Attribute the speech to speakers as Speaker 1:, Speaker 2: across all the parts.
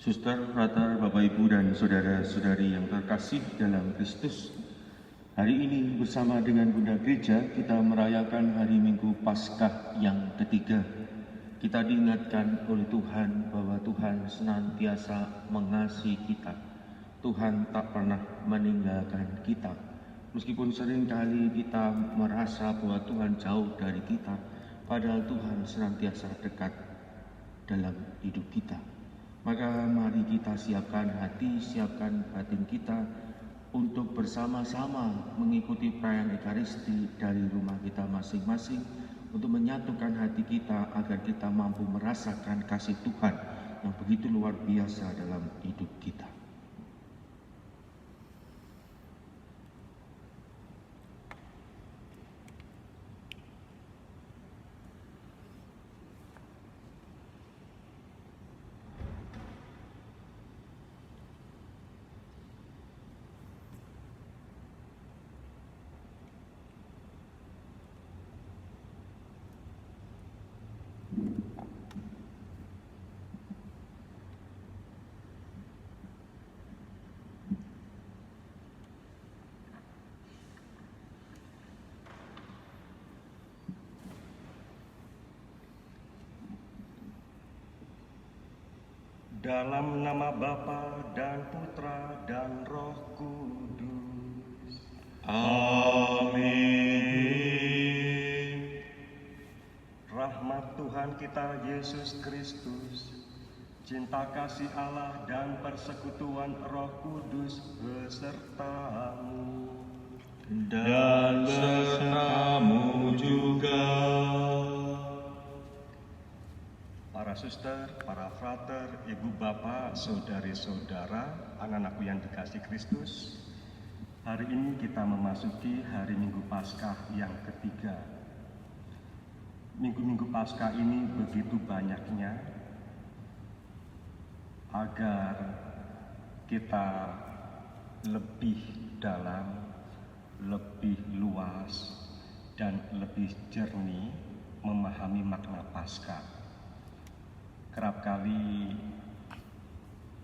Speaker 1: Suster, frater, Bapak Ibu dan saudara-saudari yang terkasih dalam Kristus, hari ini bersama dengan Bunda Gereja kita merayakan hari Minggu Paskah yang ketiga. Kita diingatkan oleh Tuhan bahwa Tuhan senantiasa mengasihi kita. Tuhan tak pernah meninggalkan kita. Meskipun seringkali kita merasa bahwa Tuhan jauh dari kita, padahal Tuhan senantiasa dekat dalam hidup kita. Maka mari kita siapkan hati, siapkan batin kita untuk bersama-sama mengikuti perayaan Ekaristi dari rumah kita masing-masing, untuk menyatukan hati kita agar kita mampu merasakan kasih Tuhan yang begitu luar biasa dalam hidup kita.
Speaker 2: Dalam nama Bapa dan Putra dan Roh Kudus. Amin. Rahmat Tuhan kita Yesus Kristus, cinta kasih Allah dan persekutuan Roh Kudus besertamu
Speaker 3: dan besertamu juga.
Speaker 2: Para suster, para frater, ibu bapak, saudari-saudara, anak-anakku yang dikasih Kristus, hari ini kita memasuki hari Minggu Paskah yang ketiga. Minggu-minggu Paskah ini begitu banyaknya agar kita lebih dalam, lebih luas, dan lebih jernih memahami makna Paskah. Kerap kali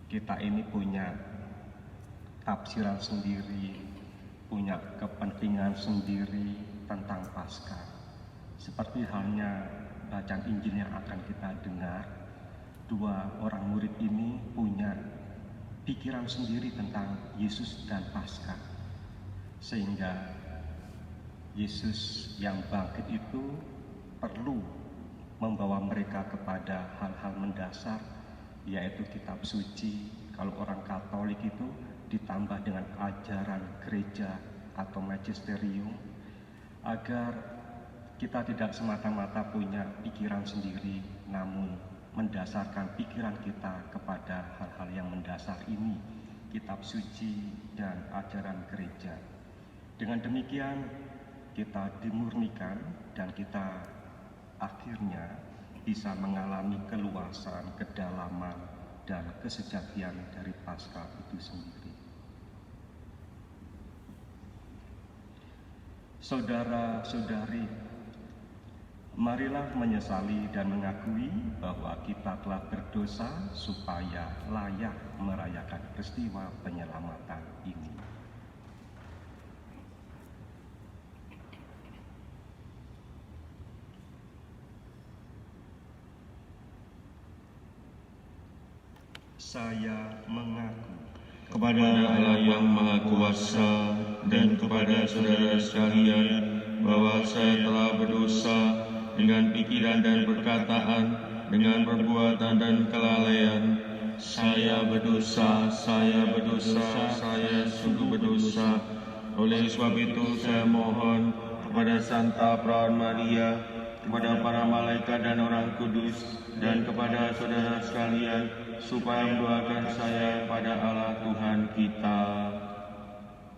Speaker 2: kita ini punya tafsiran sendiri, punya kepentingan sendiri tentang Paskah. Seperti halnya bacaan Injil yang akan kita dengar, dua orang murid ini punya pikiran sendiri tentang Yesus dan Paskah. Sehingga Yesus yang bangkit itu perlu membawa mereka kepada hal-hal mendasar, yaitu kitab suci. Kalau orang Katolik itu ditambah dengan ajaran gereja atau magisterium, agar kita tidak semata-mata punya pikiran sendiri, namun mendasarkan pikiran kita kepada hal-hal yang mendasar ini, kitab suci dan ajaran gereja. Dengan demikian kita dimurnikan dan kita akhirnya bisa mengalami keluasan, kedalaman, dan kesejatian dari Paskah itu sendiri. Saudara-saudari, marilah menyesali dan mengakui bahwa kita telah berdosa supaya layak merayakan peristiwa penyelamatan ini. Saya mengaku
Speaker 3: kepada Allah yang Maha Kuasa dan kepada saudara sekalian bahwa saya telah berdosa dengan pikiran dan perkataan, dengan perbuatan dan kelalaian. Saya berdosa, saya sungguh berdosa. Oleh sebab itu saya mohon kepada Santa Perawan Maria, kepada para malaikat dan orang kudus, dan kepada saudara sekalian, supaya mendoakan saya pada Allah Tuhan kita.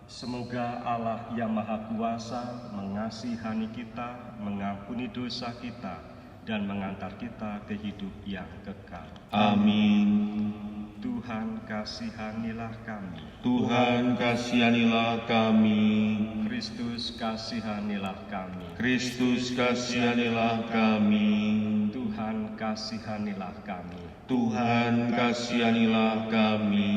Speaker 2: Semoga Allah yang Maha Kuasa mengasihani kita, mengampuni dosa kita, dan mengantar kita ke hidup yang kekal.
Speaker 3: Amin.
Speaker 2: Tuhan kasihanilah kami.
Speaker 3: Tuhan kasihanilah kami.
Speaker 2: Kristus kasihanilah kami.
Speaker 3: Kristus kasihanilah kami.
Speaker 2: Tuhan kasihanilah kami.
Speaker 3: Tuhan kasihanilah kami.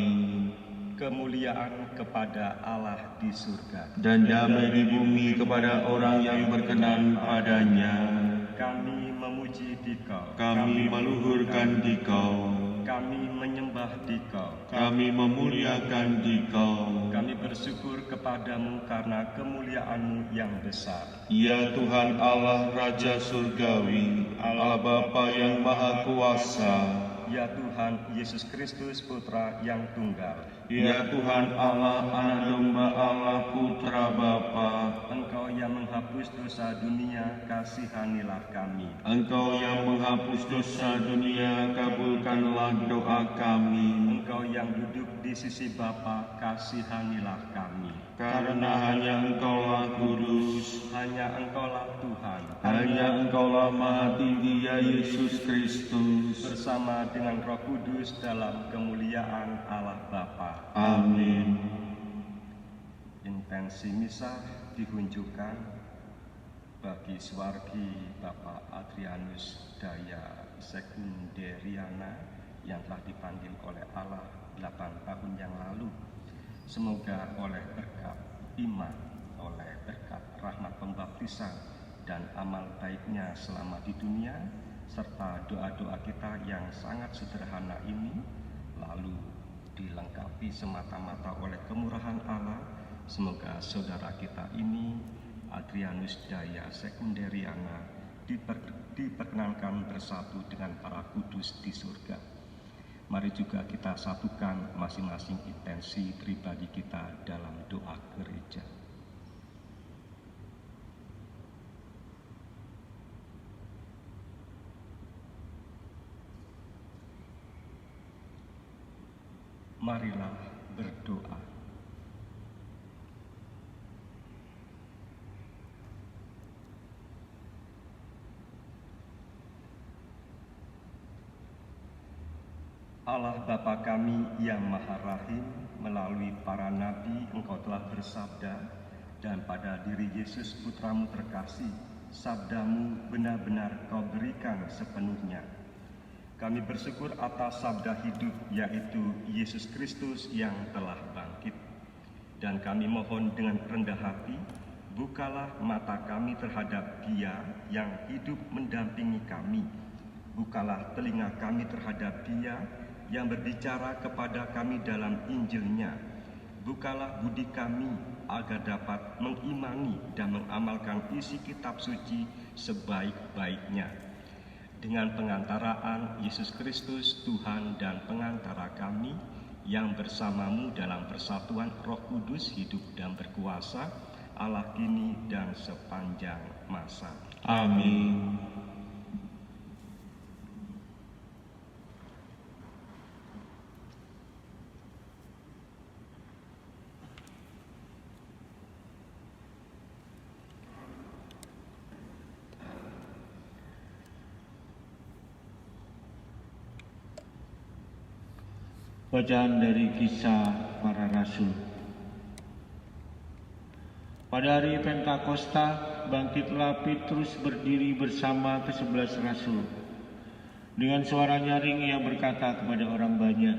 Speaker 2: Kemuliaan kepada Allah di surga
Speaker 3: Dan damai di bumi kepada orang yang berkenan padanya.
Speaker 2: Kami memuji Dikau.
Speaker 3: Kami meluhurkan Dikau.
Speaker 2: Kami menyembah Dikau.
Speaker 3: Kami memuliakan Dikau.
Speaker 2: Kami bersyukur kepadamu karena kemuliaan-Mu yang besar.
Speaker 3: Ya Tuhan Allah Raja Surgawi, Allah Bapa yang Maha Kuasa.
Speaker 2: Ya Tuhan Yesus Kristus Putra yang tunggal.
Speaker 3: Ya Tuhan Allah, Anak Domba Allah, Putra Bapa.
Speaker 2: Engkau yang menghapus dosa dunia, kasihanilah kami.
Speaker 3: Engkau yang menghapus dosa dunia, kabulkanlah doa kami.
Speaker 2: Engkau yang duduk di sisi Bapa, kasihanilah kami.
Speaker 3: Karena hanya Engkaulah kudus,
Speaker 2: Hanya Engkaulah Tuhan,
Speaker 3: hanya Engkaulah Maha Tinggi, ya Yesus Kristus.
Speaker 2: bersama dengan Roh Kudus dalam kemuliaan Allah Bapa.
Speaker 3: Amin.
Speaker 2: Intensi misa dikunjukkan bagi Swargi Bapak Adrianus Daya Sekunderiana yang telah dipanggil oleh Allah 8 tahun yang lalu. Semoga oleh berkat iman, oleh berkat rahmat pembaptisan dan amal baiknya selama di dunia, serta doa-doa kita yang sangat sederhana ini, lalu dilengkapi semata-mata oleh kemurahan Allah, semoga saudara kita ini, Adrianus Daya Sekunderiana, diperkenankan bersatu dengan para kudus di surga. Mari juga kita satukan masing-masing intensi pribadi kita dalam doa gereja. Marilah berdoa. Allah Bapa kami yang Maha Rahim, melalui para nabi Engkau telah bersabda, dan pada diri Yesus Putramu terkasih, sabdamu benar-benar Kau berikan sepenuhnya. Kami bersyukur atas sabda hidup, yaitu Yesus Kristus yang telah bangkit. Dan kami mohon dengan rendah hati, bukalah mata kami terhadap Dia yang hidup mendampingi kami. Bukalah telinga kami terhadap Dia yang berbicara kepada kami dalam Injil-Nya. Bukalah budi kami agar dapat mengimani dan mengamalkan isi kitab suci sebaik-baiknya. Dengan pengantaraan Yesus Kristus, Tuhan dan pengantara kami, yang bersamamu dalam persatuan Roh Kudus hidup dan berkuasa, Allah kini dan sepanjang masa.
Speaker 3: Amin. Bacaan dari Kisah Para Rasul. Pada hari Pentakosta, bangkitlah Petrus berdiri bersama ke-11 rasul. Dengan suara nyaring ia berkata kepada orang banyak,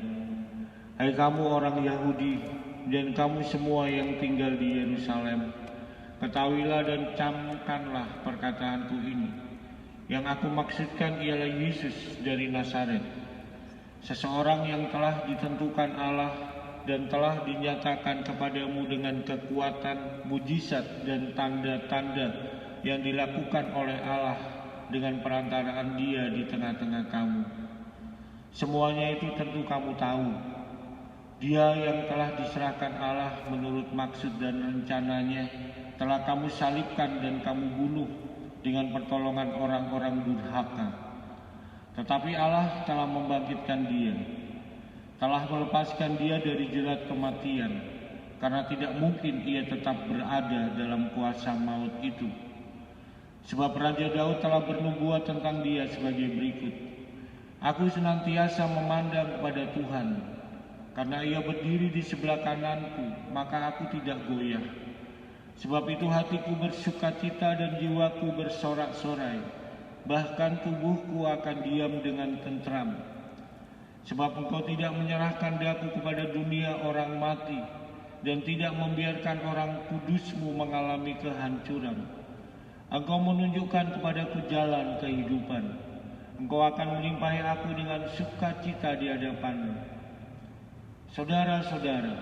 Speaker 3: "Hai kamu orang Yahudi dan kamu semua yang tinggal di Yerusalem, ketahuilah dan camkanlah perkataanku ini. Yang aku maksudkan ialah Yesus dari Nazaret, seseorang yang telah ditentukan Allah dan telah dinyatakan kepadamu dengan kekuatan, mujizat dan tanda-tanda yang dilakukan oleh Allah dengan perantaraan Dia di tengah-tengah kamu. Semuanya itu tentu kamu tahu. Dia yang telah diserahkan Allah menurut maksud dan rencananya telah kamu salibkan dan kamu bunuh dengan pertolongan orang-orang durhaka. Tetapi Allah telah membangkitkan Dia, telah melepaskan Dia dari jerat kematian, karena tidak mungkin Ia tetap berada dalam kuasa maut itu. Sebab Raja Daud telah bernubuat tentang Dia sebagai berikut,
Speaker 4: Aku senantiasa memandang kepada Tuhan, karena Ia berdiri di sebelah kananku, maka aku tidak goyah. Sebab itu hatiku bersukacita dan jiwaku bersorak-sorai, bahkan tubuhku akan diam dengan tentram. Sebab Engkau tidak menyerahkan daku kepada dunia orang mati, dan tidak membiarkan orang kudus-Mu mengalami kehancuran. Engkau menunjukkan kepadaku jalan kehidupan. Engkau akan melimpahi aku dengan sukacita di hadapan-Mu. Saudara-saudara,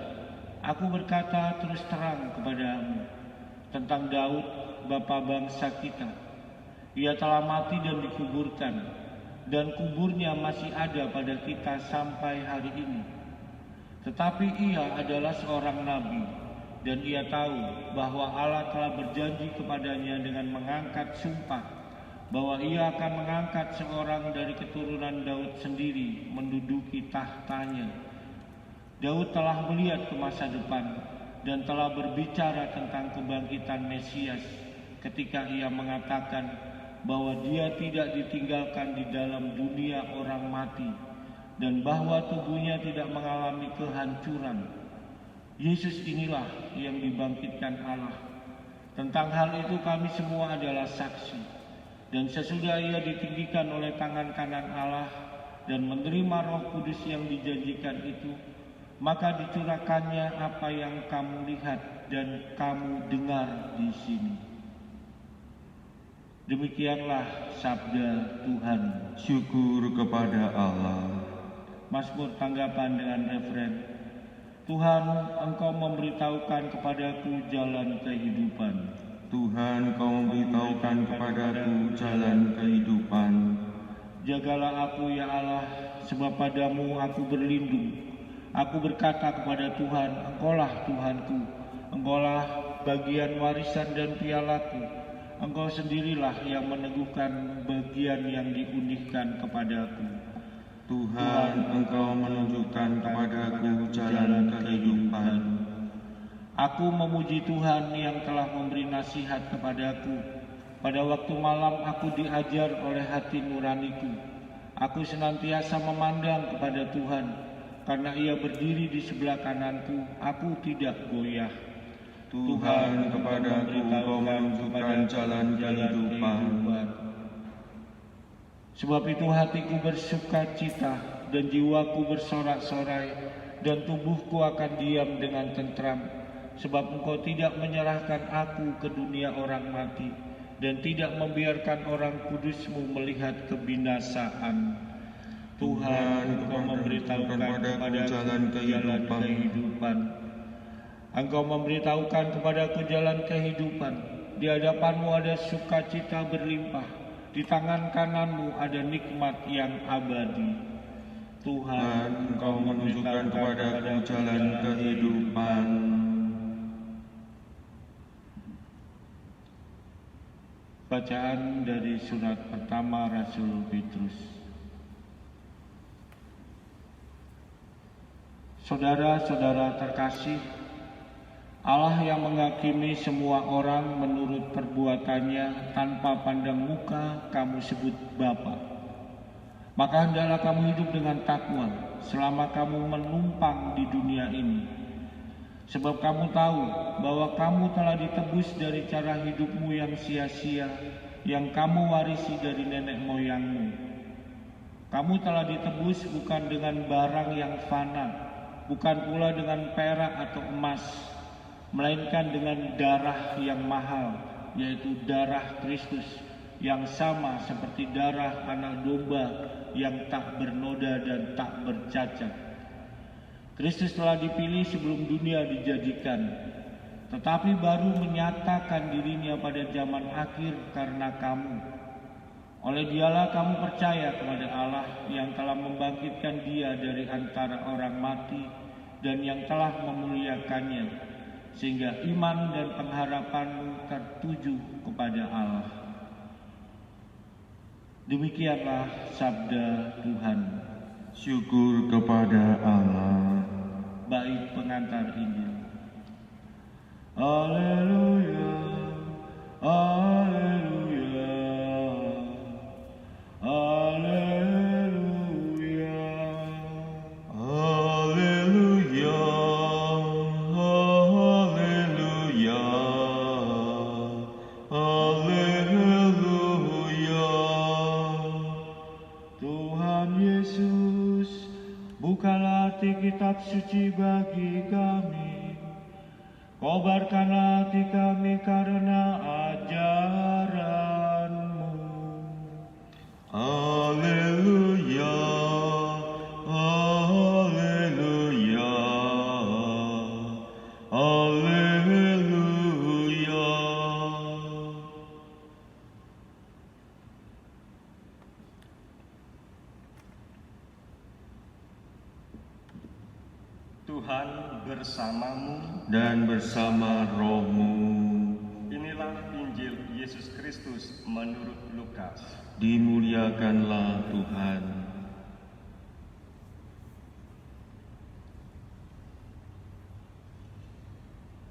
Speaker 4: aku berkata terus terang kepadamu tentang Daud, bapa bangsa kita. Ia telah mati dan dikuburkan, dan kuburnya masih ada pada kita sampai hari ini. Tetapi ia adalah seorang nabi, dan ia tahu bahwa Allah telah berjanji kepadanya dengan mengangkat sumpah bahwa ia akan mengangkat seorang dari keturunan Daud sendiri menduduki tahtanya. Daud telah melihat ke masa depan dan telah berbicara tentang kebangkitan Mesias ketika ia mengatakan bahwa dia tidak ditinggalkan di dalam dunia orang mati dan bahwa tubuhnya tidak mengalami kehancuran. Yesus inilah yang dibangkitkan Allah. Tentang hal itu kami semua adalah saksi. Dan sesudah ia ditinggikan oleh tangan kanan Allah dan menerima Roh Kudus yang dijanjikan itu, maka dicurahkannya apa yang kamu lihat dan kamu dengar di sini. Demikianlah sabda Tuhan.
Speaker 3: Syukur kepada Allah.
Speaker 4: Mazmur tanggapan dengan referen, Tuhan, Engkau memberitahukan kepadaku jalan kehidupan.
Speaker 3: Tuhan, Kau memberitahukan kepadaku jalan kehidupan.
Speaker 4: Jagalah aku ya Allah, sebab padamu aku berlindung. Aku berkata kepada Tuhan, Engkaulah Tuhanku, Engkaulah bagian warisan dan pialaku. Engkau sendirilah yang meneguhkan bagian yang diunihkan kepadaku.
Speaker 3: Tuhan, Engkau menunjukkan kepadaku jalan kehidupan.
Speaker 4: Aku memuji Tuhan yang telah memberi nasihat kepadaku. Pada waktu malam aku diajar oleh hati nuraniku. Aku senantiasa memandang kepada Tuhan, karena Ia berdiri di sebelah kananku, aku tidak goyah.
Speaker 3: Tuhan, kepadaku Kau menunjukkan jalan kehidupan.
Speaker 4: Sebab itu hatiku bersukacita dan jiwaku bersorak-sorai, dan tubuhku akan diam dengan tentram. Sebab Engkau tidak menyerahkan aku ke dunia orang mati, dan tidak membiarkan orang kudus-Mu melihat kebinasaan. Tuhan, Engkau memberitahukan kepadaku jalan kehidupan. Engkau memberitahukan kepadaku jalan kehidupan. Di hadapan-Mu ada sukacita berlimpah. Di tangan kanan-Mu ada nikmat yang abadi. Tuhan,
Speaker 3: Engkau menunjukkan kepadaku jalan kehidupan.
Speaker 4: Bacaan dari surat pertama Rasul Petrus. Saudara-saudara terkasih, Allah yang menghakimi semua orang menurut perbuatannya tanpa pandang muka kamu sebut Bapa. Maka hendaklah kamu hidup dengan takwa selama kamu menumpang di dunia ini. Sebab kamu tahu bahwa kamu telah ditebus dari cara hidupmu yang sia-sia, yang kamu warisi dari nenek moyangmu. Kamu telah ditebus bukan dengan barang yang fana, bukan pula dengan perak atau emas, melainkan dengan darah yang mahal, yaitu darah Kristus, yang sama seperti darah anak domba yang tak bernoda dan tak bercacat. Kristus telah dipilih sebelum dunia dijadikan, tetapi baru menyatakan dirinya pada zaman akhir karena kamu. Oleh Dialah kamu percaya kepada Allah yang telah membangkitkan Dia dari antara orang mati dan yang telah memuliakannya, sehingga iman dan pengharapanmu tertuju kepada Allah. Demikianlah sabda Tuhan.
Speaker 3: Syukur kepada Allah.
Speaker 4: Bait pengantar Injil. Haleluya, haleluya, haleluya. kitab suci bagi kami. Kobarkanlah hati kami karena ajaran-Mu.
Speaker 3: Haleluya, haleluya, haleluya.
Speaker 2: Tuhan bersamamu.
Speaker 3: Dan bersama rohmu.
Speaker 2: Inilah Injil Yesus Kristus menurut Lukas.
Speaker 3: Dimuliakanlah Tuhan.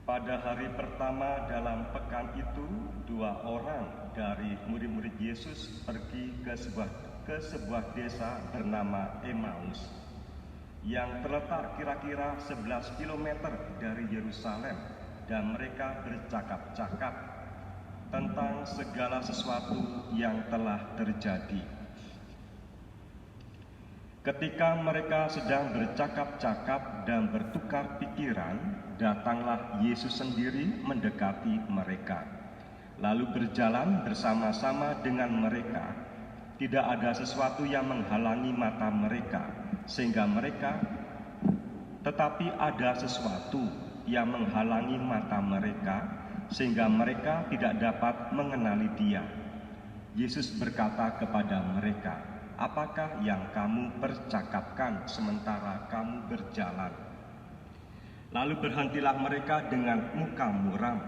Speaker 2: Pada hari pertama dalam pekan itu, 2 orang dari murid-murid Yesus pergi ke sebuah desa bernama Emmaus yang terletak kira-kira 11 km dari Yerusalem, dan mereka bercakap-cakap tentang segala sesuatu yang telah terjadi. Ketika mereka sedang bercakap-cakap dan bertukar pikiran, datanglah Yesus sendiri mendekati mereka, lalu berjalan bersama-sama dengan mereka. Tidak ada sesuatu yang menghalangi mata mereka, tetapi ada sesuatu yang menghalangi mata mereka, sehingga mereka tidak dapat mengenali Dia. Yesus berkata kepada mereka, "Apakah yang kamu percakapkan sementara kamu berjalan?" Lalu berhentilah mereka dengan muka muram.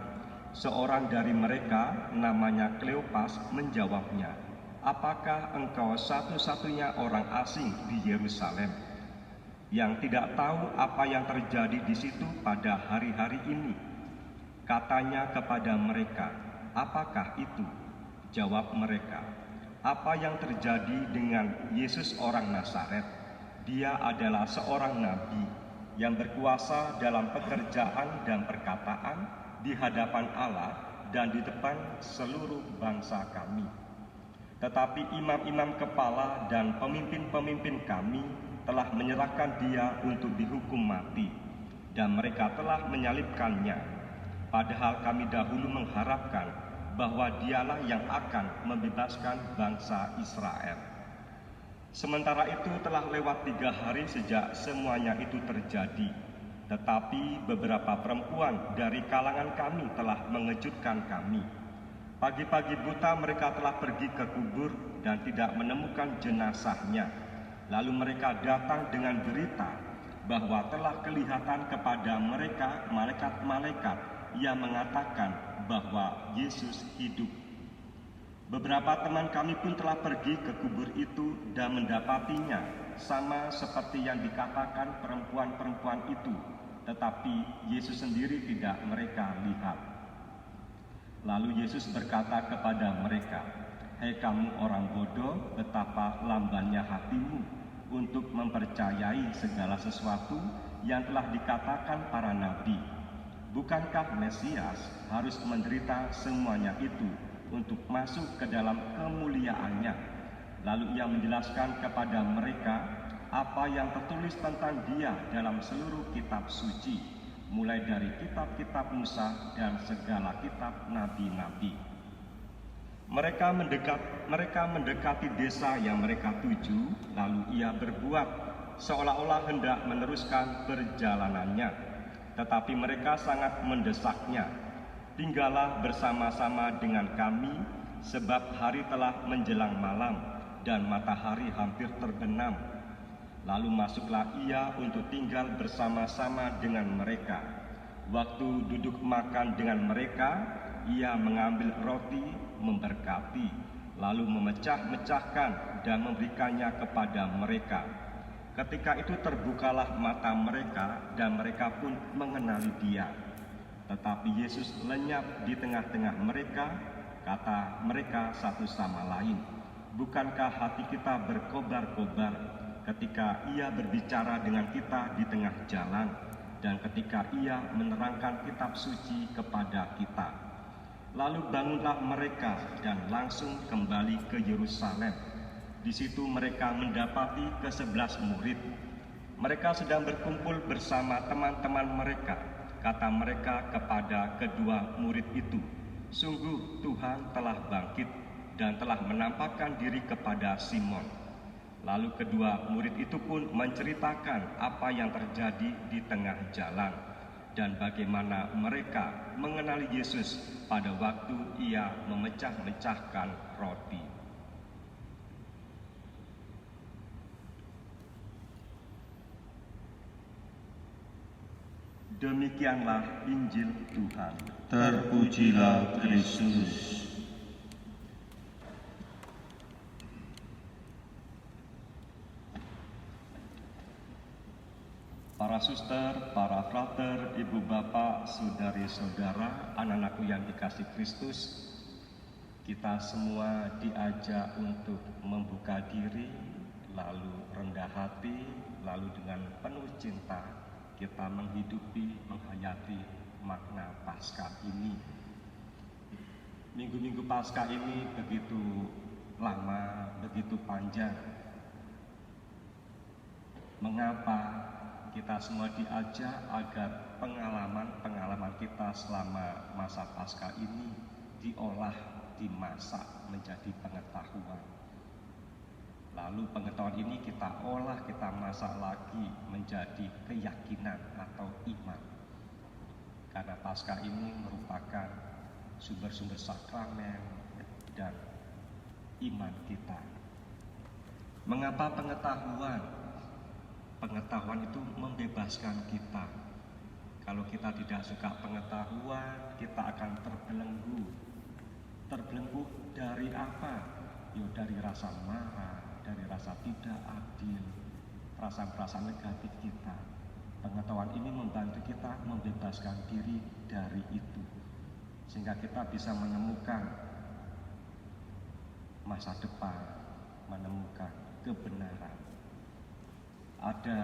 Speaker 2: Seorang dari mereka, namanya Kleopas, menjawabnya, "Apakah engkau satu-satunya orang asing di Yerusalem yang tidak tahu apa yang terjadi di situ pada hari-hari ini?" Katanya kepada mereka, "Apakah itu?" Jawab mereka, "Apa yang terjadi dengan Yesus orang Nazaret? Dia adalah seorang nabi yang berkuasa dalam pekerjaan dan perkataan di hadapan Allah dan di depan seluruh bangsa kami. Tetapi imam-imam kepala dan pemimpin-pemimpin kami telah menyerahkan Dia untuk dihukum mati, dan mereka telah menyalibkannya. Padahal kami dahulu mengharapkan bahwa Dialah yang akan membebaskan bangsa Israel." Sementara itu telah lewat 3 hari sejak semuanya itu terjadi. Tetapi beberapa perempuan dari kalangan kami telah mengejutkan kami. Pagi-pagi buta mereka telah pergi ke kubur dan tidak menemukan jenazahnya. Lalu mereka datang dengan berita bahwa telah kelihatan kepada mereka malaikat-malaikat yang mengatakan bahwa Yesus hidup. Beberapa teman kami pun telah pergi ke kubur itu dan mendapatinya sama seperti yang dikatakan perempuan-perempuan itu, tetapi Yesus sendiri tidak mereka lihat. Lalu Yesus berkata kepada mereka, "Hei kamu orang bodoh, betapa lambannya hatimu untuk mempercayai segala sesuatu yang telah dikatakan para nabi. Bukankah Mesias harus menderita semuanya itu untuk masuk ke dalam kemuliaannya?" Lalu Ia menjelaskan kepada mereka apa yang tertulis tentang Dia dalam seluruh kitab suci, mulai dari kitab-kitab Musa dan segala kitab nabi-nabi. Mereka mendekati desa yang mereka tuju, lalu Ia berbuat seolah-olah hendak meneruskan perjalanannya, tetapi mereka sangat mendesaknya. "Tinggallah bersama-sama dengan kami, sebab hari telah menjelang malam dan matahari hampir terbenam." Lalu masuklah Ia untuk tinggal bersama-sama dengan mereka. Waktu duduk makan dengan mereka, Ia mengambil roti, memberkati, lalu memecah-mecahkan dan memberikannya kepada mereka. Ketika itu terbukalah mata mereka dan mereka pun mengenali Dia. Tetapi Yesus lenyap di tengah-tengah mereka. Kata mereka satu sama lain, "Bukankah hati kita berkobar-kobar ketika Ia berbicara dengan kita di tengah jalan dan ketika Ia menerangkan kitab suci kepada kita?" Lalu bangunlah mereka dan langsung kembali ke Yerusalem. Di situ mereka mendapati ke-11 murid. Mereka sedang berkumpul bersama teman-teman mereka. Kata mereka kepada kedua murid itu, "Sungguh Tuhan telah bangkit dan telah menampakkan diri kepada Simon." Lalu kedua murid itu pun menceritakan apa yang terjadi di tengah jalan dan bagaimana mereka mengenali Yesus pada waktu ia memecah-mecahkan roti. Demikianlah Injil Tuhan.
Speaker 1: Terpujilah Kristus.
Speaker 2: Para suster, para frater, ibu bapak, saudari-saudara, anak-anakku yang dikasih Kristus, kita semua diajak untuk membuka diri, lalu rendah hati, lalu dengan penuh cinta kita menghidupi, menghayati makna Paskah ini. Minggu-minggu Paskah ini begitu lama, begitu panjang. Mengapa kita semua diajak agar pengalaman-pengalaman kita selama masa Paskah ini diolah, dimasak menjadi pengetahuan. Lalu pengetahuan ini kita olah, kita masak lagi menjadi keyakinan atau iman. Karena Paskah ini merupakan sumber-sumber sakramen dan iman kita. Mengapa pengetahuan? Pengetahuan itu membebaskan kita. Kalau kita tidak suka pengetahuan, kita akan terbelenggu. Terbelenggu dari apa? Ya dari rasa marah, dari rasa tidak adil, perasaan-perasaan negatif kita. Pengetahuan ini membantu kita membebaskan diri dari itu, sehingga kita bisa menemukan masa depan, menemukan kebenaran. Ada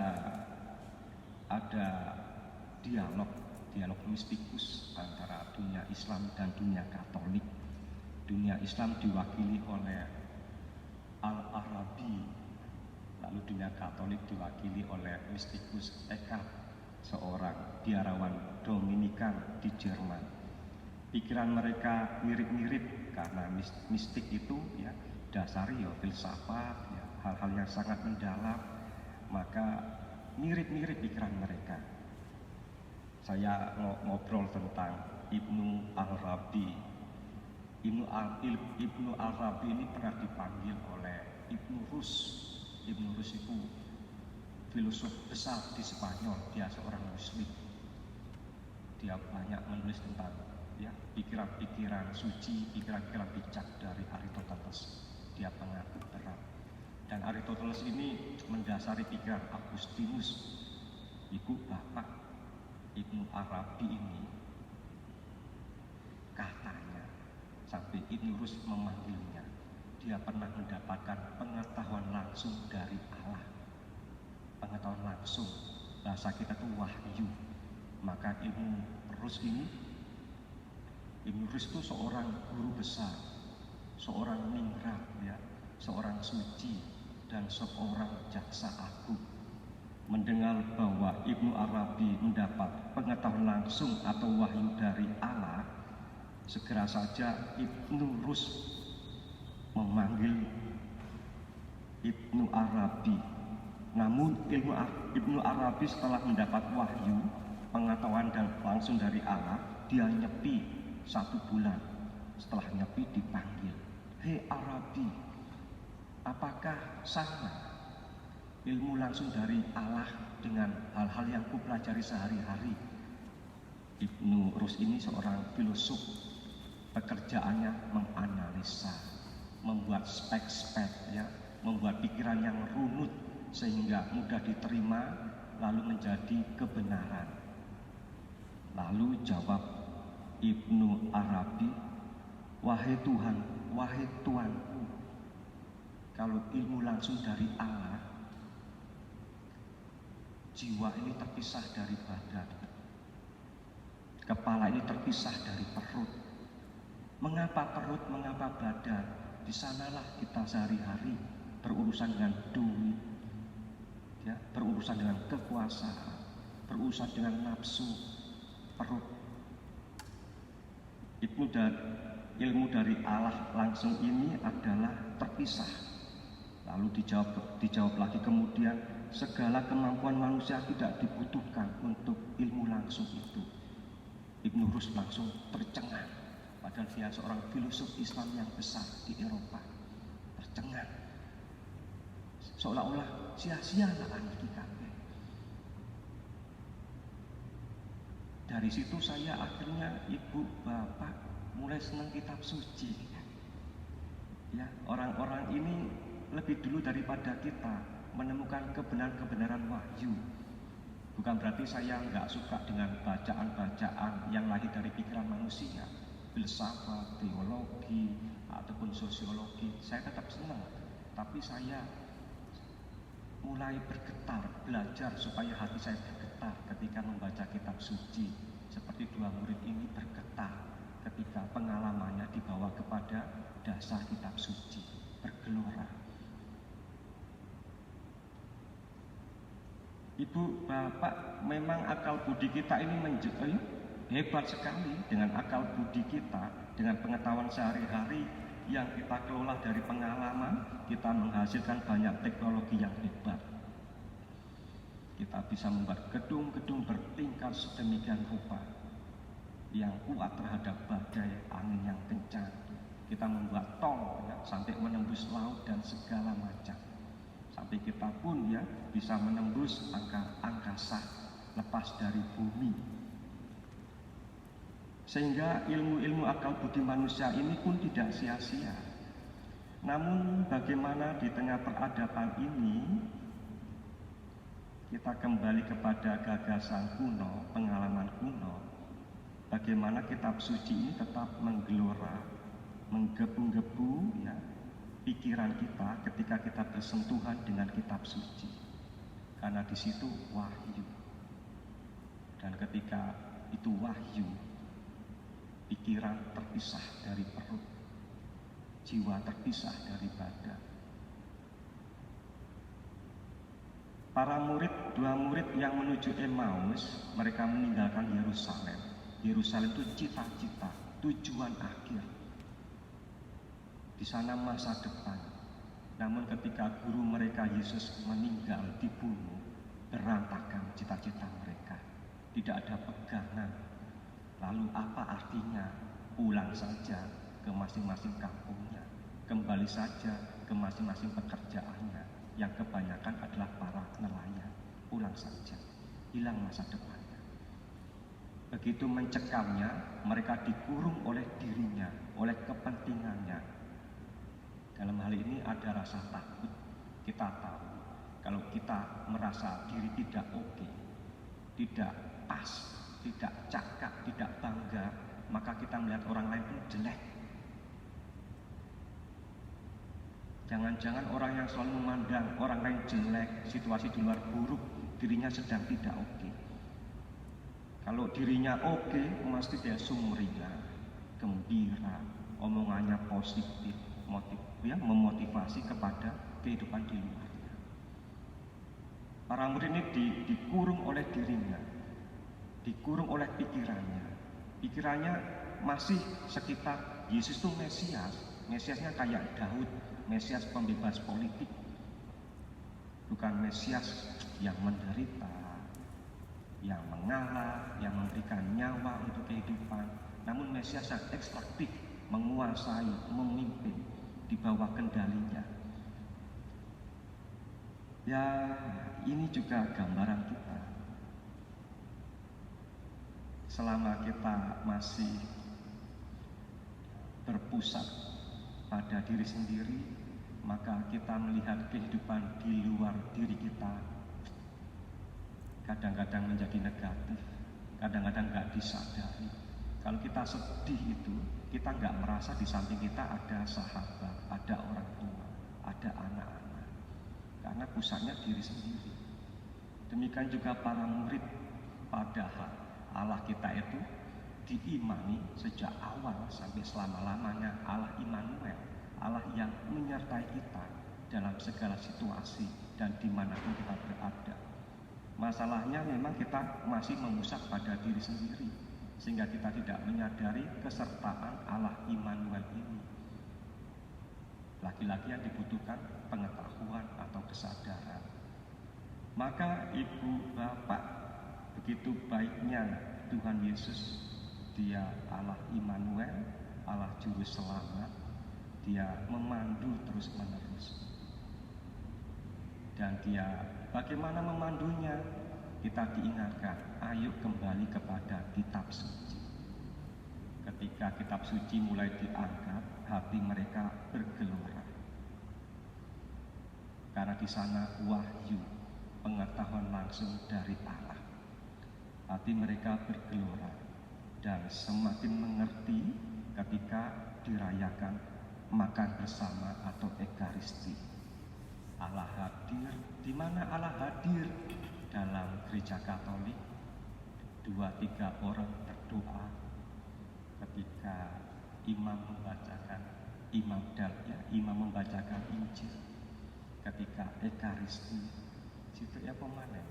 Speaker 2: dialog mistikus antara dunia Islam dan dunia Katolik. Dunia Islam diwakili oleh Al-Arabi, lalu dunia Katolik diwakili oleh mistikus Eckhart, seorang biarawan Dominikan di Jerman. Pikiran mereka mirip-mirip karena mistik itu ya dasari ya filsafat, ya, hal-hal yang sangat mendalam. Maka mirip-mirip pikiran mereka. Saya ngobrol tentang Ibnu Arabi. Ibnu Arabi ini pernah dipanggil oleh Ibnu Rus. Ibnu Rus itu filosof besar di Spanyol. Dia seorang Muslim. Dia banyak menulis tentang ya pikiran-pikiran suci, pikiran-pikiran bijak dari Aristoteles. Dia pengaku berat. Dan Aristoteles ini mendasari pikiran Agustinus, ibu bapak Ibnu Arabi ini. Katanya sampai Ibnu Rus memanggilnya, dia pernah mendapatkan pengetahuan langsung dari Allah. Pengetahuan langsung, bahasa kita itu wahyu. Maka Ibnu Rus itu seorang guru besar, seorang mingrat ya, seorang suci dan seorang jaksa agung. Mendengar bahwa Ibnu Arabi mendapat pengetahuan langsung atau wahyu dari Allah, segera saja Ibnu Rus memanggil Ibnu Arabi. Namun Ibnu Arabi setelah mendapat wahyu, pengetahuan dan langsung dari Allah, dia nyepi 1 bulan. Setelah nyepi dipanggil, "Hei Arabi, apakah sama ilmu langsung dari Allah dengan hal-hal yang kupelajari sehari-hari?" Ibnu Rus ini seorang filosof. Pekerjaannya menganalisa, membuat spek-spek ya, membuat pikiran yang runut sehingga mudah diterima lalu menjadi kebenaran. Lalu jawab Ibnu Arabi, "Wahai Tuhan, wahai Tuanku, kalau ilmu langsung dari Allah, jiwa ini terpisah dari badan, kepala ini terpisah dari perut. Mengapa perut, mengapa badan? Di sanalah kita sehari-hari berurusan dengan duit. ya, berurusan dengan kekuasaan, berurusan dengan nafsu perut. Ilmu dari Allah langsung ini adalah terpisah. Lalu dijawab lagi kemudian, segala kemampuan manusia tidak dibutuhkan untuk ilmu langsung itu. Ibn Rushd langsung tercengang, padahal dia seorang filosof Islam yang besar di Eropa. Tercengang, seolah-olah sia-sia lah iki kabeh. Dari situ saya akhirnya, ibu bapak mulai senang kitab suci. Ya, orang-orang ini lebih dulu daripada kita menemukan kebenaran-kebenaran wahyu. Bukan berarti saya nggak suka dengan bacaan-bacaan yang lahir dari pikiran manusia, filsafat, teologi, ataupun sosiologi. Saya tetap senang, tapi saya mulai bergetar, belajar supaya hati saya bergetar ketika membaca kitab suci. Seperti dua murid ini bergetar ketika pengalamannya dibawa kepada dasar kitab suci, bergelora. Ibu bapak, memang akal budi kita ini hebat sekali. Dengan akal budi kita, dengan pengetahuan sehari-hari yang kita kelola dari pengalaman, kita menghasilkan banyak teknologi yang hebat. Kita bisa membuat gedung-gedung bertingkat sedemikian rupa yang kuat terhadap badai angin yang kencang. Kita membuat tol ya, sampai menembus laut dan segala macam. Sampai kita pun ya bisa menembus angkasa lepas dari bumi. Sehingga ilmu-ilmu akal budi manusia ini pun tidak sia-sia. Namun bagaimana di tengah peradaban ini kita kembali kepada gagasan kuno, pengalaman kuno. Bagaimana kitab suci ini tetap menggelora, menggebu-gebu ya pikiran kita ketika kita bersentuhan dengan kitab suci, karena di situ wahyu, dan ketika itu wahyu, pikiran terpisah dari perut, jiwa terpisah dari badan. Para murid, dua murid yang menuju Emmaus, mereka meninggalkan Yerusalem. Yerusalem itu cita-cita, tujuan akhir. Di sana masa depan. Namun ketika guru mereka Yesus meninggal, dibunuh, berantakan cita-cita mereka. Tidak ada pegangan. Lalu apa artinya? Pulang saja ke masing-masing kampungnya, kembali saja ke masing-masing pekerjaannya, yang kebanyakan adalah para nelayan. Pulang saja, hilang masa depannya. Begitu mencekamnya, mereka dikurung oleh dirinya, oleh kepentingannya. Dalam hal ini ada rasa takut. Kita tahu kalau kita merasa diri tidak oke, tidak pas, tidak cakap, tidak bangga, maka kita melihat orang lain pun jelek. Jangan-jangan orang yang selalu memandang orang lain jelek, situasi di luar buruk, dirinya sedang tidak oke. Kalau dirinya oke, pasti dia sumringah, gembira, omongannya positif, memotivasi kepada kehidupan di luarnya. Para murid ini dikurung oleh dirinya, dikurung oleh pikirannya. Pikirannya masih sekitar Yesus itu Mesias. Mesiasnya kayak Daud, Mesias pembebas politik, bukan Mesias yang menderita, yang mengalah, yang memberikan nyawa untuk kehidupan. Namun Mesias yang ekstraktif, menguasai, memimpin, di bawah kendalinya. Ya, ini juga gambaran kita. Selama kita masih berpusat pada diri sendiri, maka kita melihat kehidupan di luar diri kita kadang-kadang menjadi negatif, kadang-kadang nggak disadari. Kalau kita sedih itu, kita nggak merasa di samping kita ada sahabat, ada orang tua, ada anak-anak, karena pusatnya diri sendiri. Demikian juga para murid, padahal Allah kita itu diimani sejak awal sampai selama-lamanya, Allah Immanuel, Allah yang menyertai kita dalam segala situasi dan dimanapun kita berada. Masalahnya memang kita masih memusat pada diri sendiri, sehingga kita tidak menyadari kesertaan Allah Immanuel ini. Lagi-lagi yang dibutuhkan pengetahuan atau kesadaran. Maka ibu bapak, begitu baiknya Tuhan Yesus, Dia Allah Immanuel, Allah Juru Selamat, Dia memandu terus-menerus. Dan Dia bagaimana memandunya? Kita diingatkan, ayo kembali kepada kitab suci. Ketika kitab suci mulai diangkat, hati mereka bergelora. Karena di sana wahyu, pengetahuan langsung dari Allah. Hati mereka bergelora dan semakin mengerti ketika dirayakan makan bersama atau Ekaristi. Allah hadir. Di mana Allah hadir? Dalam gereja Katolik, 2-3 orang berdoa ketika imam membacakan Injil, ketika Ekaristi, situ ya pemanen.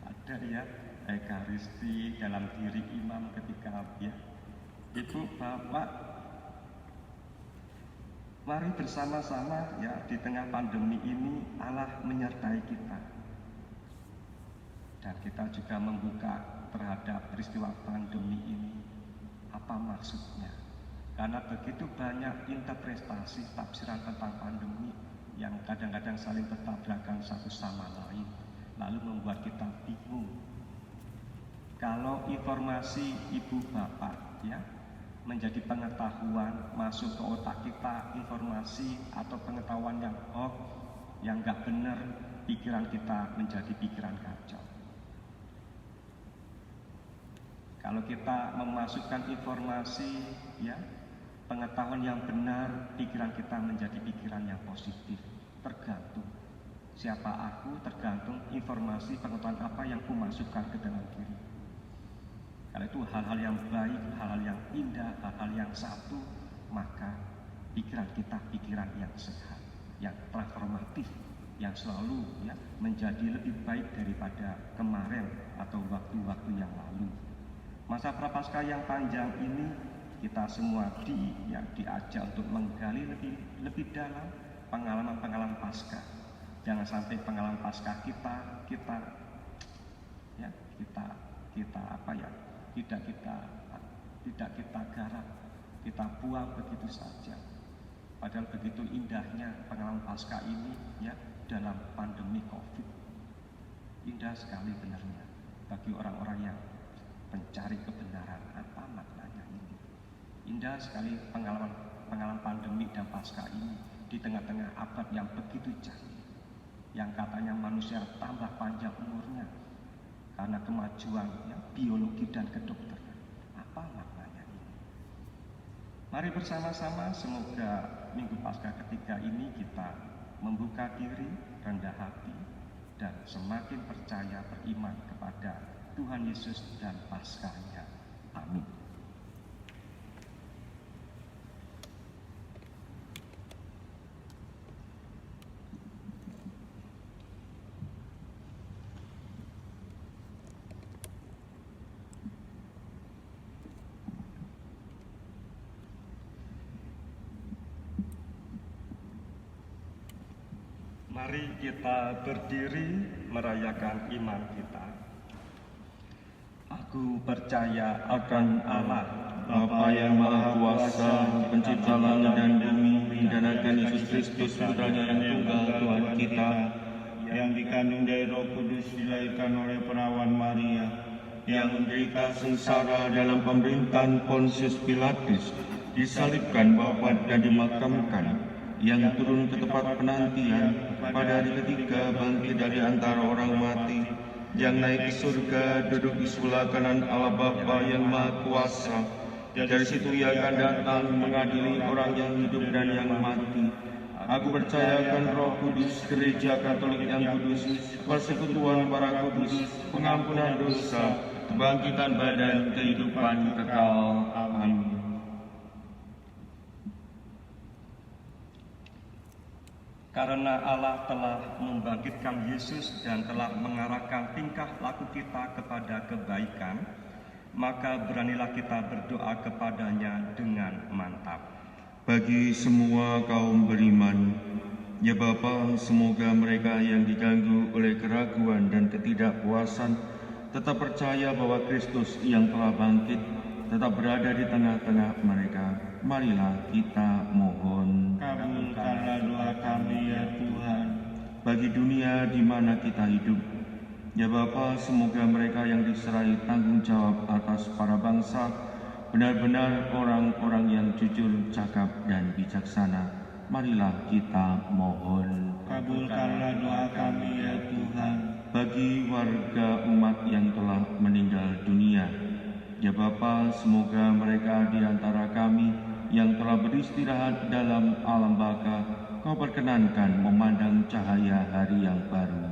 Speaker 2: Ada ya Ekaristi dalam diri imam ketika ya. Ibu bapak, mari bersama-sama ya di tengah pandemi ini Allah menyertai kita. Dan kita juga membuka terhadap peristiwa pandemi ini. Apa maksudnya? Karena begitu banyak interpretasi tafsiran tentang pandemi yang kadang-kadang saling bertabrakan satu sama lain, lalu membuat kita bingung. Kalau informasi ibu bapak ya menjadi pengetahuan, masuk ke otak kita informasi atau pengetahuan yang hoax, yang nggak benar, pikiran kita menjadi pikiran kacau. Kalau kita memasukkan informasi ya pengetahuan yang benar, pikiran kita menjadi pikiran yang positif. Tergantung siapa aku, tergantung informasi pengetahuan apa yang ku masukkan ke dalam diri. Kalau itu hal-hal yang baik, hal-hal yang indah, hal-hal yang satu, maka pikiran kita pikiran yang sehat, yang transformatif, yang selalu ya menjadi lebih baik daripada kemarin atau waktu-waktu yang lalu. Masa Prapaskah yang panjang ini kita semua diajak untuk menggali lebih dalam pengalaman-pengalaman Paskah. Jangan sampai pengalaman Paskah kita tidak kita garap, kita buang begitu saja. Padahal begitu indahnya pengalaman Paskah ini ya dalam pandemi Covid. Indah sekali benarnya bagi orang-orang yang mencari kebenaran. Apa maknanya ini? Indah sekali pengalaman pandemi dan Paskah ini di tengah-tengah abad yang begitu canggih, yang katanya manusia tambah panjang umurnya karena kemajuan ya, biologi dan kedokteran. Apa maknanya ini? Mari bersama-sama semoga Minggu Paskah ketiga ini kita membuka diri, rendah hati, dan semakin percaya beriman kepada Tuhan Yesus dan Paskahnya. Amin. Mari kita berdiri merayakan iman kita. Aku percaya akan Allah,
Speaker 3: Bapa yang Maha Kuasa, Pencipta langit dan bumi, dan akan Yesus Kristus, Putranya yang tunggal, Tuhan kita,
Speaker 4: yang dikandung dari Roh Kudus, dilahirkan oleh perawan Maria,
Speaker 3: yang menderita sengsara dalam pemerintahan Pontius Pilatus, disalibkan, wafat dan dimakamkan, yang turun ke tempat penantian, pada hari ketiga bangkit dari antara orang mati, yang naik ke surga, duduk di sebelah kanan Allah Bapa yang Maha Kuasa. Dari situ Ia akan datang mengadili orang yang hidup dan yang mati. Aku percayakan Roh Kudus, Gereja Katolik yang kudus, persekutuan para kudus, pengampunan dosa, kebangkitan badan, kehidupan kekal. Amin.
Speaker 2: Karena Allah telah membangkitkan Yesus dan telah mengarahkan tingkah laku kita kepada kebaikan, maka beranilah kita berdoa kepadanya dengan mantap.
Speaker 3: Bagi semua kaum beriman, ya Bapa, semoga mereka yang diganggu oleh keraguan dan ketidakpuasan tetap percaya bahwa Kristus yang telah bangkit tetap berada di tengah-tengah mereka. Marilah kita mohon.
Speaker 4: Kabulkanlah doa kami ya Tuhan.
Speaker 3: Bagi dunia di mana kita hidup, ya Bapa, semoga mereka yang diserai tanggung jawab atas para bangsa benar-benar orang-orang yang jujur, cakap, dan bijaksana. Marilah kita mohon.
Speaker 4: Kabulkanlah doa kami ya Tuhan.
Speaker 3: Bagi warga umat yang telah meninggal dunia, ya Bapa, semoga mereka di antara kami yang telah beristirahat dalam alam baka, Kau perkenankan memandang cahaya hari yang baru.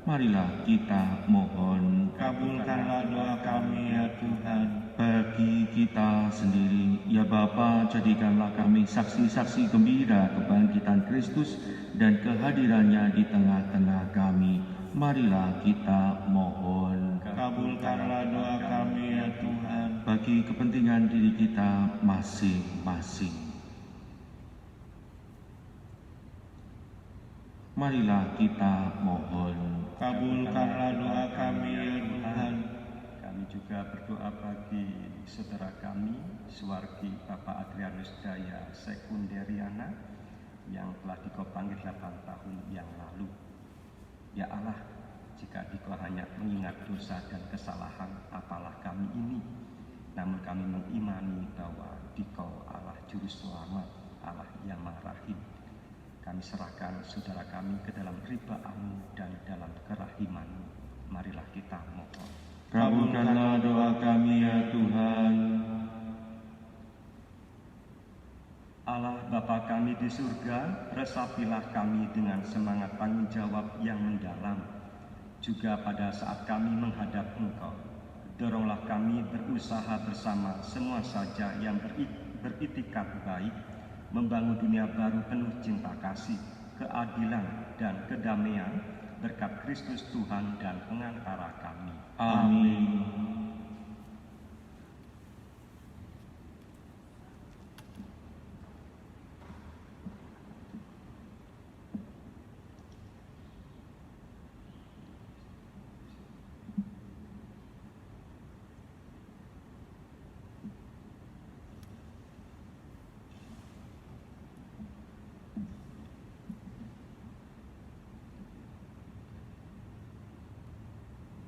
Speaker 3: Marilah kita mohon.
Speaker 4: Kabulkanlah doa kami ya Tuhan.
Speaker 3: Bagi kita sendiri, ya Bapa, jadikanlah kami saksi-saksi gembira kebangkitan Kristus dan kehadirannya di tengah-tengah kami. Marilah kita mohon.
Speaker 4: Kabulkanlah doa kami ya Tuhan.
Speaker 3: Bagi kepentingan diri kita masing-masing, marilah kita mohon.
Speaker 4: Kabulkanlah doa kami ya Tuhan.
Speaker 2: Kami juga berdoa bagi saudara kami, Suwargi Bapak Adrianus Daya Sekunderiana, yang telah Dikau panggil 8 tahun yang lalu. Ya Allah, jika Dikau hanya mengingat dosa dan kesalahan, apalah kami ini. Namun kami mengimani bahwa Dikau Allah Juru Selamat, Allah yang Maha Rahim. Kami serahkan saudara kami ke dalam riba-Mu dan dalam kerahiman-Mu. Marilah kita mohon.
Speaker 3: Kabulkanlah doa kami ya Tuhan.
Speaker 2: Allah Bapa kami di surga, resapilah kami dengan semangat tanggung jawab yang mendalam. Juga pada saat kami menghadap Engkau, doronglah kami berusaha bersama semua saja yang beritikat baik, membangun dunia baru penuh cinta kasih, keadilan, dan kedamaian, berkat Kristus Tuhan dan pengantara kami.
Speaker 3: Amin.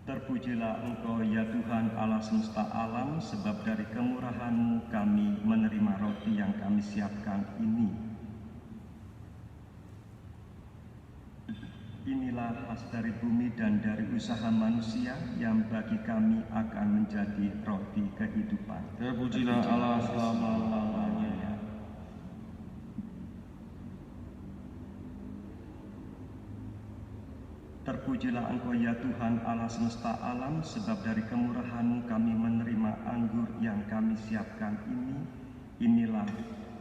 Speaker 2: Terpujilah Engkau ya Tuhan Allah semesta alam, sebab dari kemurahan-Mu kami menerima roti yang kami siapkan ini. Inilah hasil dari bumi dan dari usaha manusia yang bagi kami akan menjadi roti kehidupan.
Speaker 3: Terpujilah Allah selama-lamanya.
Speaker 2: Terpujilah Engkau ya Tuhan Allah semesta alam, sebab dari kemurahan-Mu kami menerima anggur yang kami siapkan ini. Inilah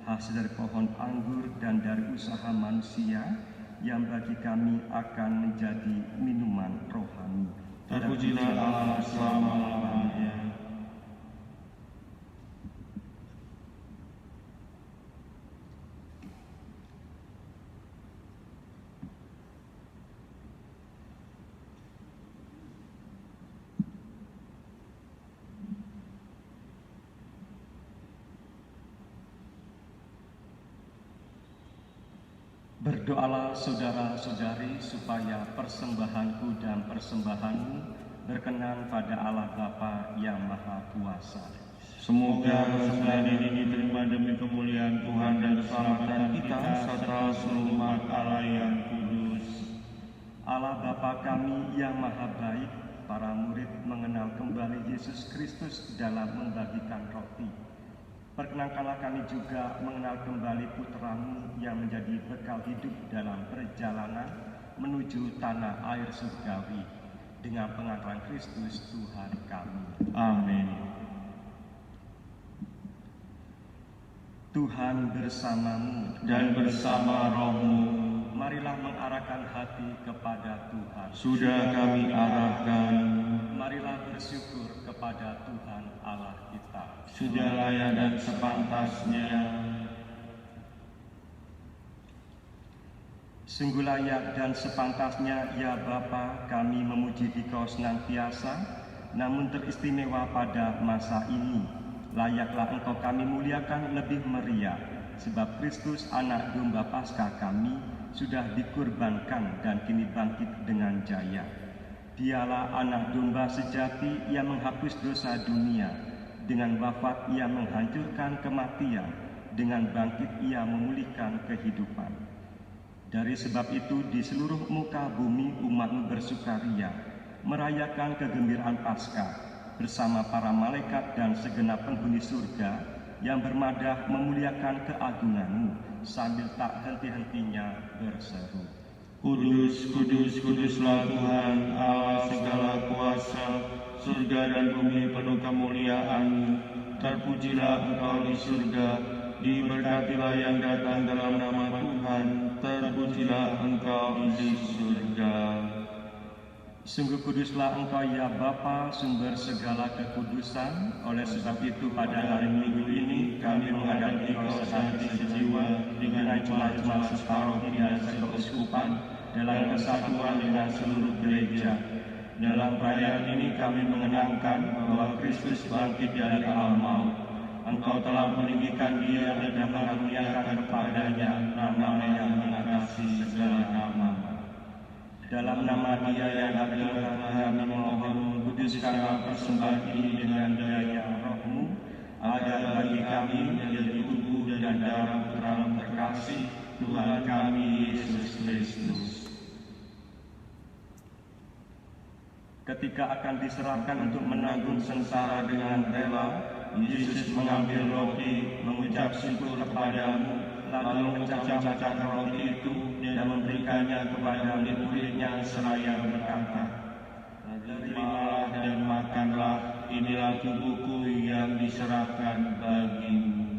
Speaker 2: hasil dari pohon anggur dan dari usaha manusia yang bagi kami akan menjadi minuman rohani.
Speaker 3: Terpujilah Allah selama-lamanya.
Speaker 2: Berdoalah saudara-saudari supaya persembahanku dan persembahanmu berkenan pada Allah Bapa yang Maha Kuasa.
Speaker 3: Semoga persembahan ini diterima demi kemuliaan Tuhan dan keselamatan kita serta seluruh umat Allah yang kudus.
Speaker 2: Allah Bapa kami yang Maha Baik, para murid mengenal kembali Yesus Kristus dalam membagikan roti. Perkenankanlah kami juga mengenal kembali Putra-Mu yang menjadi bekal hidup dalam perjalanan menuju tanah air surgawi, dengan pengantaran Kristus Tuhan kami.
Speaker 3: Amin.
Speaker 2: Tuhan bersamamu
Speaker 3: Dan bersama rohmu,
Speaker 2: marilah mengarahkan hati kepada Tuhan.
Speaker 3: Sudah kami arahkan,
Speaker 2: Marilah bersyukur kepada Tuhan Allah kita.
Speaker 3: sudah layak dan sepantasnya.
Speaker 2: Sungguh layak dan sepantasnya ya Bapa, kami memuji Dikau senantiasa, namun teristimewa pada masa ini. Layaklah Engkau kami muliakan lebih meriah, sebab Kristus anak domba Paskah kami sudah dikurbankan dan kini bangkit dengan jaya. Dialah anak domba sejati yang menghapus dosa dunia. Dengan wafat ia menghancurkan kematian, dengan bangkit ia memulihkan kehidupan. Dari sebab itu di seluruh muka bumi umat-Mu bersukaria, merayakan kegembiraan Paskah bersama para malaikat dan segenap penghuni surga yang bermadah memuliakan keagungan-Mu sambil tak henti-hentinya berseru.
Speaker 3: Kudus, kudus, kuduslah Tuhan Allah segala kuasa, surga dan bumi penuh kemuliaan-Mu. Terpujilah Engkau di surga, diberkatilah yang datang dalam nama Tuhan, terpujilah Engkau di surga.
Speaker 2: Sungguh kuduslah Engkau ya Bapa, sumber segala kekudusan. Oleh sebab itu pada hari Minggu ini kami menghadap Engkau sehati sejiwa dengan jemaat-jemaat separoki dan sekeuskupan dalam kesatuan dengan seluruh gereja. Dalam perayaan ini kami mengenangkan bahwa Kristus bangkit dari alam maut. Engkau telah meninggikan Dia dan mengaruniakan kepadanya nama yang mengatasi segala nama. Dalam nama Dia yang hadir kami memohon, kuduskanlah persembahan ini dengan daya Roh-Mu, agar bagi kami menjadi tubuh dan darah Putra-Mu terkasih, Tuhan kami Yesus Kristus. Ketika akan diserahkan untuk menanggung sengsara dengan rela, Yesus mengambil roti, mengucap syukur kepadamu, lalu memecah-mecahkan roti itu dan memberikannya kepada murid-muridnya seraya berkata, "Terimalah dan makanlah, inilah tubuhku yang diserahkan bagimu."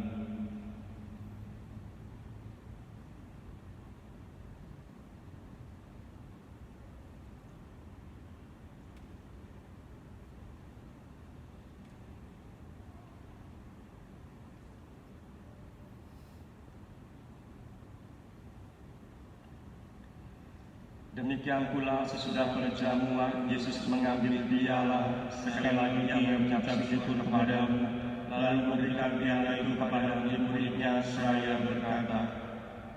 Speaker 2: Demikian pula sesudah perjamuan, Yesus mengambil piala, sekali lagi ia mengucap syukur kepadamu, lalu memberikan piala itu kepada murid-muridnya seraya berkata,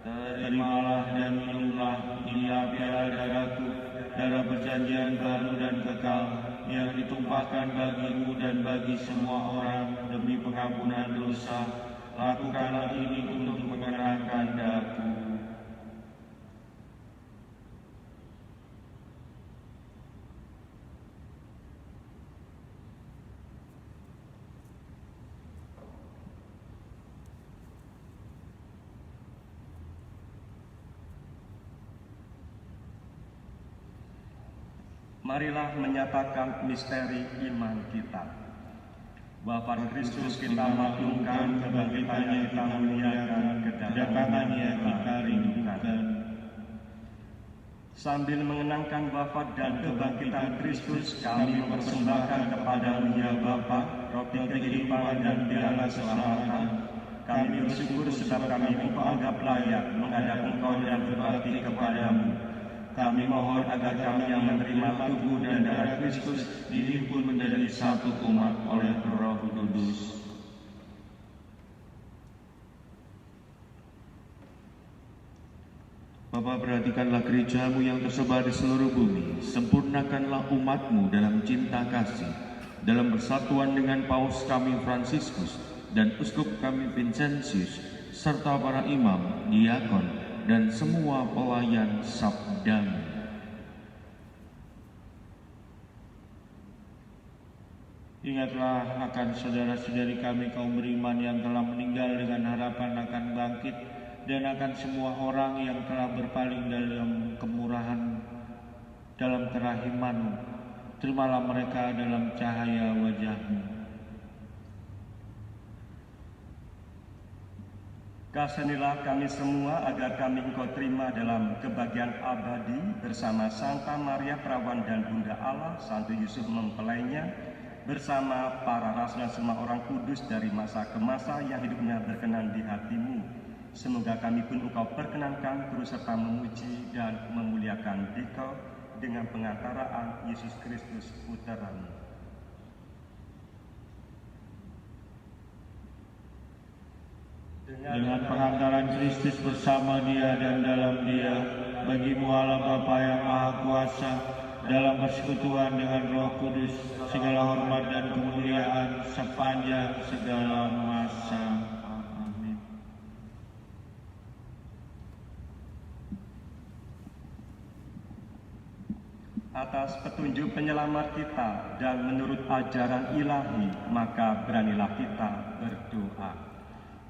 Speaker 2: "Terimalah dan minumlah, inilah piala darahku, darah perjanjian baru dan kekal, yang ditumpahkan bagimu dan bagi semua orang demi pengampunan dosa. Lakukanlah ini untuk mengenangkan aku." Marilah menyatakan misteri iman kita. Wafat Kristus kita maklumkan, kebangkitannya kita muliakan, kedatangannya kita rindukan. Sambil mengenangkan wafat dan kebangkitan Kristus, kami mempersembahkan kepada-Mu ya Bapa, roti kehidupan dan piala keselamatan. Kami bersyukur sebab kami Engkau anggap layak menghadap Engkau dan berbakti kepada-Mu. Kami mohon agar kami yang menerima tubuh dan darah Kristus dihimpun menjadi satu umat oleh Roh Kudus.
Speaker 1: Bapa, perhatikanlah gereja-Mu yang tersebar di seluruh bumi. Sempurnakanlah umat-Mu dalam cinta kasih, dalam persatuan dengan Paus kami Fransiskus dan Uskup kami Vincentius, serta para imam, diakon, dan semua pelayan sabda-Mu.
Speaker 4: Ingatlah akan saudara-saudari kami kaum beriman yang telah meninggal dengan harapan akan bangkit, dan akan semua orang yang telah berpaling dalam kemurahan, dalam kerahiman-Mu. Terimalah mereka dalam cahaya wajah-Mu.
Speaker 2: Kasihanilah kami semua agar kami Engkau terima dalam kebahagiaan abadi bersama Santa Maria Perawan dan Bunda Allah, Santo Yusuf mempelainya, bersama para rasul dan semua orang kudus dari masa ke masa yang hidupnya berkenan di hati-Mu. Semoga kami pun Engkau perkenankan terus serta memuji dan memuliakan Dikau dengan pengantaraan Yesus Kristus Putra-Mu.
Speaker 4: Dengan pengantaran Kristus bersama Dia dan dalam Dia, bagi-Mu Allah Bapa yang Maha Kuasa, dalam persekutuan dengan Roh Kudus, segala hormat dan kemuliaan sepanjang segala masa. Amin.
Speaker 2: Atas petunjuk penyelamat kita dan menurut ajaran ilahi, maka beranilah kita berdoa.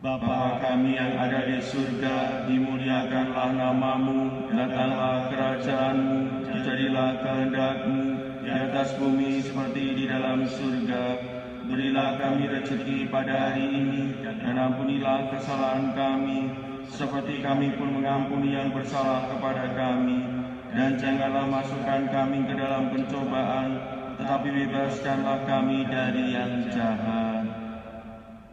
Speaker 3: Bapa kami yang ada di surga, dimuliakanlah nama-Mu, datanglah kerajaan-Mu, jadilah kehendak-Mu di atas bumi seperti di dalam surga. Berilah kami rezeki pada hari ini, dan ampunilah kesalahan kami, seperti kami pun mengampuni yang bersalah kepada kami. Dan janganlah masukkan kami ke dalam pencobaan, tetapi bebaskanlah kami dari yang jahat.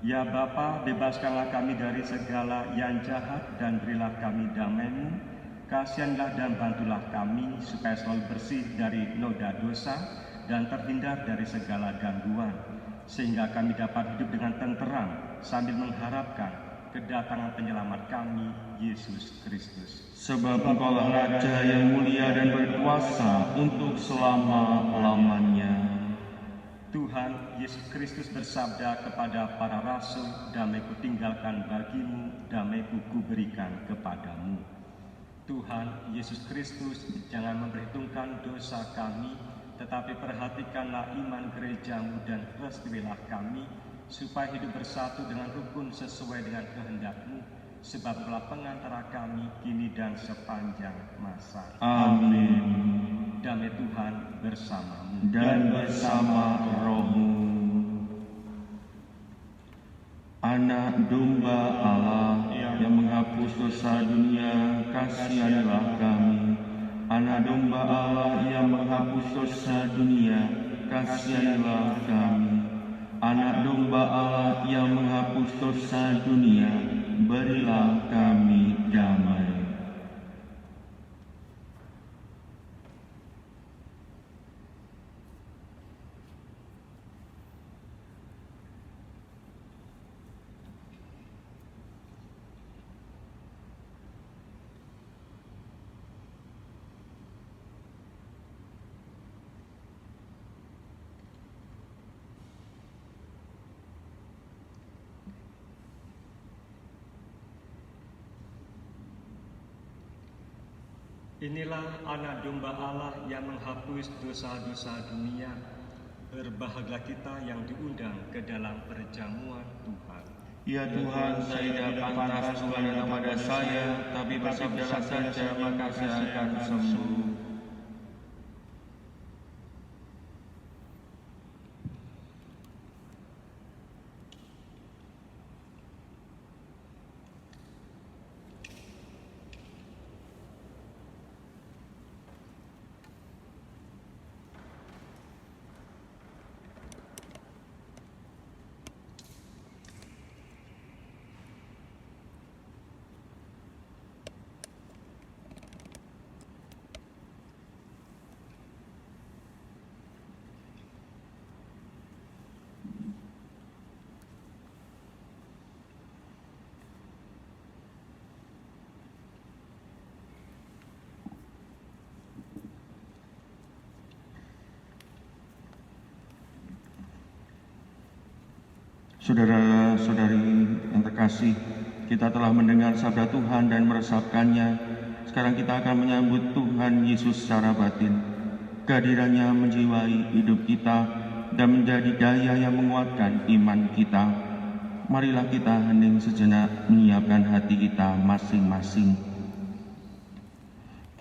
Speaker 2: Ya Bapa, bebaskanlah kami dari segala yang jahat dan berilah kami damai-Mu. Kasihanlah dan bantulah kami supaya selalu bersih dari noda dosa dan terhindar dari segala gangguan, sehingga kami dapat hidup dengan tenteram sambil mengharapkan kedatangan penyelamat kami, Yesus Kristus.
Speaker 3: Sebab Engkaulah Raja yang mulia dan berkuasa untuk selama-lamanya.
Speaker 2: Tuhan Yesus Kristus bersabda kepada para rasul, damai-Ku tinggalkan bagimu, damai-Ku kuberikan kepadamu. Tuhan Yesus Kristus, jangan memperhitungkan dosa kami, tetapi perhatikanlah iman gereja-Mu dan restuilah kami, supaya hidup bersatu dengan rukun sesuai dengan kehendak-Mu, sebab Engkaulah pengantara kami kini dan sepanjang masa.
Speaker 3: Amin.
Speaker 2: Damai Tuhan bersamamu
Speaker 3: Dan bersama roh-Mu. Anak domba Allah yang menghapus dosa dunia, kasihanilah kami. Anak domba Allah yang menghapus dosa dunia, kasihanilah kami. Anak domba Allah yang menghapus dosa dunia, berilah kami damai.
Speaker 2: Inilah anak domba Allah yang menghapus dosa-dosa dunia. Berbahagialah kita yang diundang ke dalam perjamuan Tuhan.
Speaker 3: Ya Tuhan, saya tidak pantas Tuhan datang pada saya, tapi bersabdalah saja maka saya akan sembuh. Saudara-saudari yang terkasih, kita telah mendengar sabda Tuhan dan meresapkannya. Sekarang kita akan menyambut Tuhan Yesus secara batin. Kehadirannya menjiwai hidup kita dan menjadi daya yang menguatkan iman kita. Marilah kita hening sejenak menyiapkan hati kita masing-masing.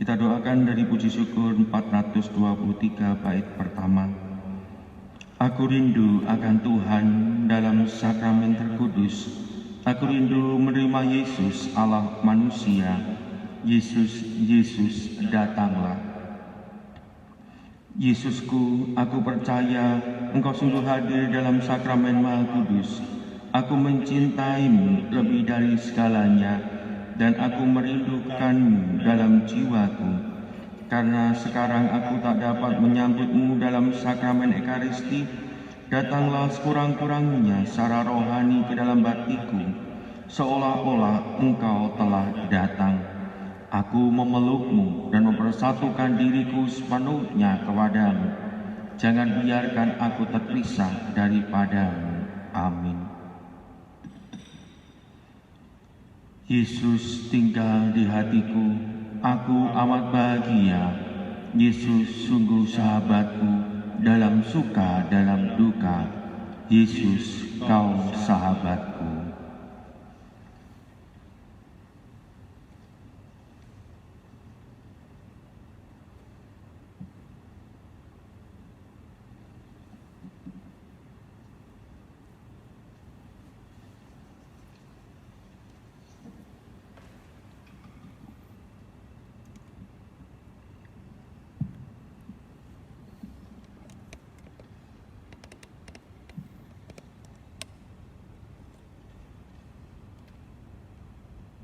Speaker 3: Kita doakan dari puji syukur 423 bait pertama. Aku rindu akan Tuhan dalam sakramen terkudus.
Speaker 1: Aku rindu menerima Yesus, Allah manusia. Yesus, Yesus, datanglah. Yesusku, aku percaya Engkau sungguh hadir dalam sakramen Maha Kudus. Aku mencintaimu lebih dari segalanya, dan aku merindukanmu dalam jiwaku. Karena sekarang aku tak dapat menyambutmu dalam sakramen Ekaristi, datanglah sekurang-kurangnya secara rohani ke dalam batiku, seolah-olah Engkau telah datang. Aku memelukmu dan mempersatukan diriku sepenuhnya kepadamu. Jangan biarkan aku terpisah daripadamu. Amin. Yesus tinggal di hatiku, aku amat bahagia. Yesus sungguh sahabatku, dalam suka, dalam duka. Yesus, kau sahabatku.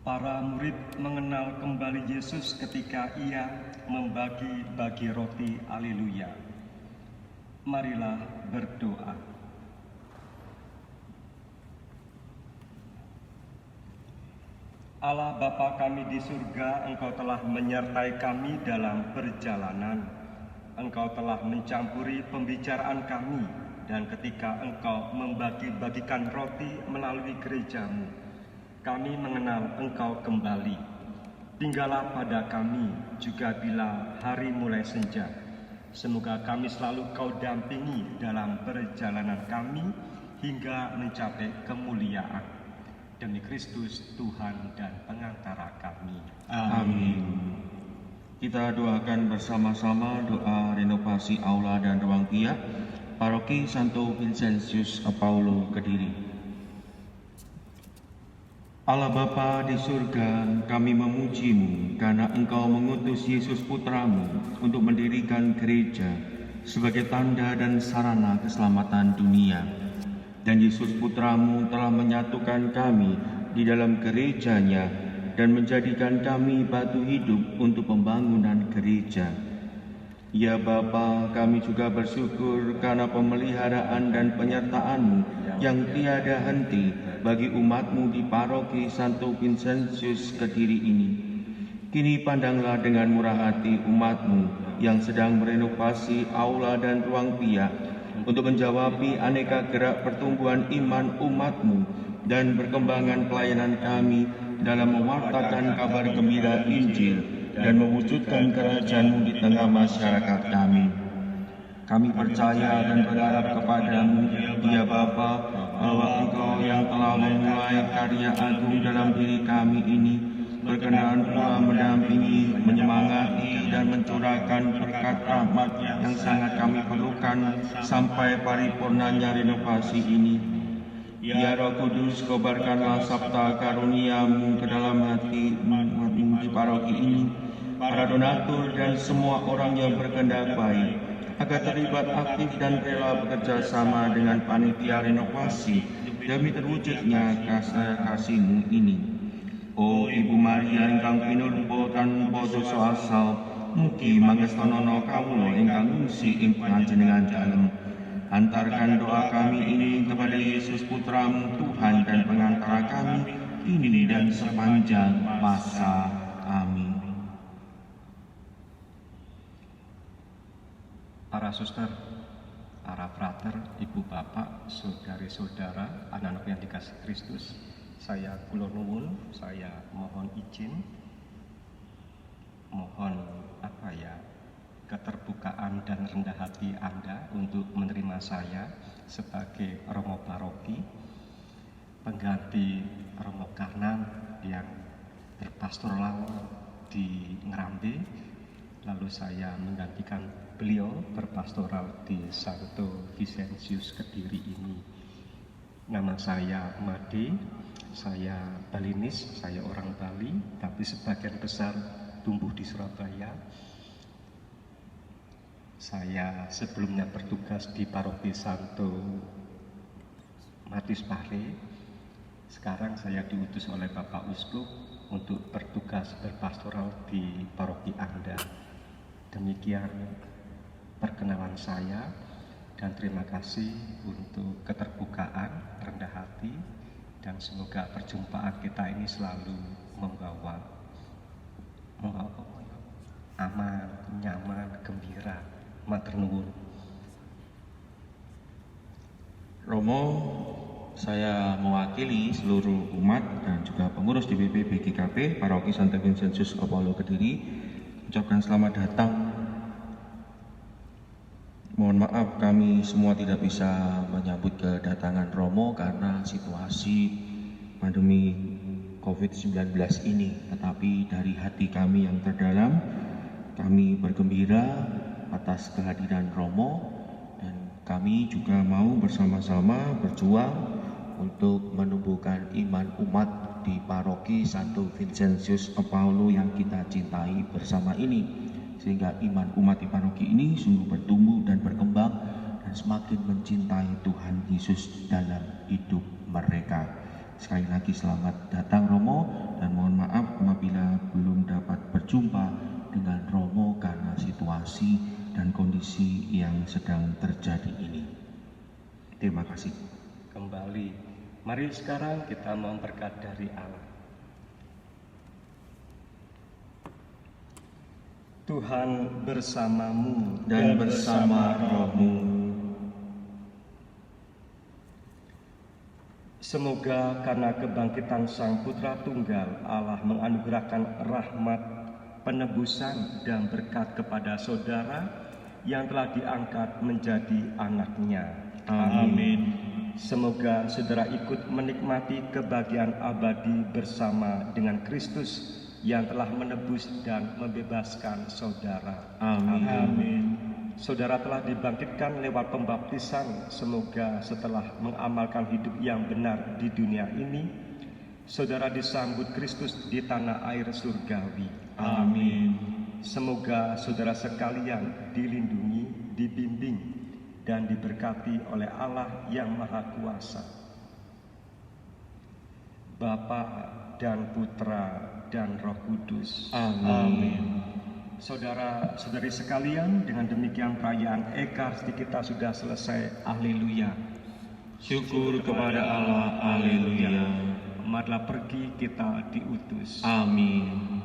Speaker 2: Para murid mengenal kembali Yesus ketika ia membagi-bagi roti. Haleluya. Marilah berdoa. Allah Bapa kami di surga, Engkau telah menyertai kami dalam perjalanan. Engkau telah mencampuri pembicaraan kami, dan ketika Engkau membagi-bagikan roti melalui gerejamu, kami mengenal Engkau kembali. Tinggallah pada kami juga bila hari mulai senja. Semoga kami selalu Kau dampingi dalam perjalanan kami hingga mencapai kemuliaan. Demi Kristus Tuhan dan pengantara kami.
Speaker 1: Amin. Kita doakan bersama-sama doa renovasi aula dan ruang pia Paroki Santo Vincentius Paulo Kediri. Allah Bapa di surga, kami memuji-Mu karena Engkau mengutus Yesus Putramu untuk mendirikan gereja sebagai tanda dan sarana keselamatan dunia. Dan Yesus Putramu telah menyatukan kami di dalam gerejanya dan menjadikan kami batu hidup untuk pembangunan gereja. Ya Bapa, kami juga bersyukur karena pemeliharaan dan penyertaan-Mu yang tiada henti bagi umat-Mu di Paroki Santo Vincentius Kediri ini. Kini pandanglah dengan murah hati umat-Mu yang sedang merenovasi aula dan ruang pia untuk menjawabi aneka gerak pertumbuhan iman umat-Mu dan perkembangan pelayanan kami dalam mewartakan kabar gembira Injil dan mewujudkan kerajaan-Mu di tengah masyarakat kami. Kami percaya dan berharap kepadamu, ya Bapa, bahwa Engkau yang telah memulai karya agung dalam diri kami ini, berkenan pula mendampingi, menyemangati, dan mencurahkan berkat rahmat yang sangat kami perlukan sampai paripurnanya renovasi ini. Ya Roh Kudus, kobarkanlah sabta karunia-Mu ke dalam hati umat-Mu di paroki ini, para donatur dan semua orang yang berkehendak baik, agar terlibat aktif dan rela bekerja sama dengan panitia renovasi demi terwujudnya kasih-Mu ini. O Ibu Maria ingkang pinurba tanpa dosa asal, mugi mangestonono kawula ingkang ngungsi ing panjenengan dalem. Antarkan doa kami ini kepada Yesus Putra-Mu, Tuhan dan pengantara kami, kini dan sepanjang masa. Amin.
Speaker 2: Para suster, para frater, ibu bapak, saudari-saudara, anak-anak yang dikasih Kristus, saya kula nuwun, saya mohon izin, mohon keterbukaan dan rendah hati Anda untuk menerima saya sebagai Romo Paroki, pengganti Romo Karnan yang berpastoral di Ngrambe, lalu saya menggantikan beliau berpastoral di Santo Vincentius Kediri ini. Nama saya Made, saya Balinis, saya orang Bali, tapi sebagian besar tumbuh di Surabaya. Saya sebelumnya bertugas di Paroki Santo Matius Pare. Sekarang saya diutus oleh Bapak Uskup untuk bertugas berpastoral di Paroki Anda. Demikian perkenalan saya, dan terima kasih untuk keterbukaan, rendah hati, dan semoga perjumpaan kita ini selalu membawa aman, nyaman, gembira. Matur nuwun.
Speaker 1: Romo, saya mewakili seluruh umat dan juga pengurus DPP BGKP Paroki Santo Vincentius Apollo Kediri ucapkan selamat datang. Mohon maaf kami semua tidak bisa menyambut kedatangan Romo karena situasi pandemi COVID-19 ini. Tetapi dari hati kami yang terdalam, kami bergembira atas kehadiran Romo, dan kami juga mau bersama-sama berjuang untuk menumbuhkan iman umat di Paroki Santo Vincentius Apollo yang kita cintai bersama ini, sehingga iman umat di paroki ini sungguh bertumbuh dan berkembang dan semakin mencintai Tuhan Yesus dalam hidup mereka. Sekali lagi selamat datang Romo, dan mohon maaf apabila belum dapat berjumpa dengan Romo karena situasi dan kondisi yang sedang terjadi ini. Terima kasih.
Speaker 2: Kembali, mari sekarang kita mohon berkat dari Allah. Tuhan bersamamu
Speaker 1: Dan bersama rohmu.
Speaker 2: Semoga karena kebangkitan Sang Putra Tunggal, Allah menganugerahkan rahmat, penebusan, dan berkat kepada saudara yang telah diangkat menjadi anak-Nya.
Speaker 3: Amin.
Speaker 2: Semoga saudara ikut menikmati kebahagiaan abadi bersama dengan Kristus yang telah menebus dan membebaskan saudara.
Speaker 3: Amin.
Speaker 2: Saudara telah dibangkitkan lewat pembaptisan. Semoga setelah mengamalkan hidup yang benar di dunia ini, saudara disambut Kristus di tanah air surgawi.
Speaker 3: Amin.
Speaker 2: Semoga saudara sekalian dilindungi, dibimbing, dan diberkati oleh Allah yang Maha Kuasa, Bapa dan Putra dan Roh Kudus.
Speaker 3: Amin.
Speaker 2: Saudara-saudari sekalian, dengan demikian perayaan Ekaristi kita sudah selesai. Haleluya.
Speaker 3: Syukur kepada Allah. Haleluya.
Speaker 2: Marilah pergi, kita diutus.
Speaker 3: Amin.